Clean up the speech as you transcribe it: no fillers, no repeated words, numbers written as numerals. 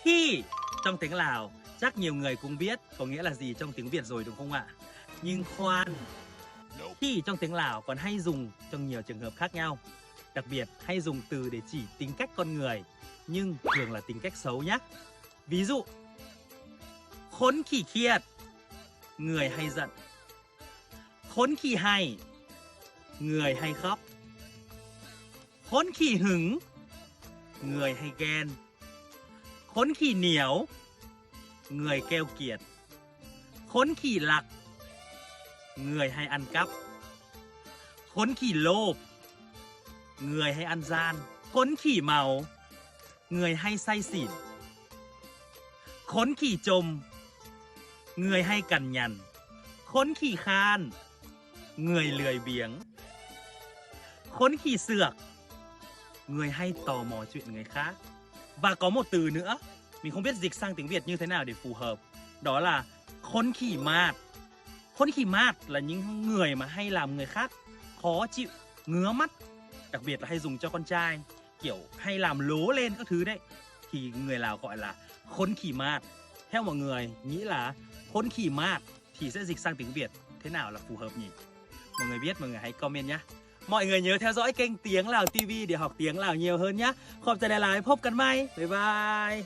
Khi trong tiếng Lào chắc nhiều người cũng biết có nghĩa là gì trong tiếng Việt rồi đúng không ạ? Nhưng khoan, khi trong tiếng Lào còn hay dùng trong nhiều trường hợp khác nhau. Đặc biệt hay dùng từ để chỉ tính cách con người, nhưng thường là tính cách xấu nhé. Ví dụ, khốn khỉ khiệt, người hay giận. Khốn khỉ hay, người hay khóc. Khốn khỉ hứng, người hay ghen. Khốn khỉ niểu, người keo kiệt. Khốn khỉ lặc, người hay ăn cắp. Khốn khỉ lô, người hay ăn gian. Khốn khỉ màu, người hay say xỉn. Khốn khỉ trồm, người hay cằn nhằn. Khốn khỉ khan, người lười biếng. Khốn khỉ xược, người hay tò mò chuyện người khác. Và có một từ nữa, mình không biết dịch sang tiếng Việt như thế nào để phù hợp. Đó là khốn khỉ mạt. Khốn khỉ mạt là những người mà hay làm người khác khó chịu, ngứa mắt. Đặc biệt là hay dùng cho con trai, kiểu hay làm lố lên các thứ đấy. Thì người Lào gọi là khốn khỉ mạt. Theo mọi người nghĩ là khốn khỉ mạt thì sẽ dịch sang tiếng Việt thế nào là phù hợp nhỉ? Mọi người biết, mọi người hãy comment nhé. Mọi người nhớ theo dõi kênh Tiếng Lào TV để học tiếng Lào nhiều hơn nhé. Khộp giờ này là phốp cắn may. Bye bye.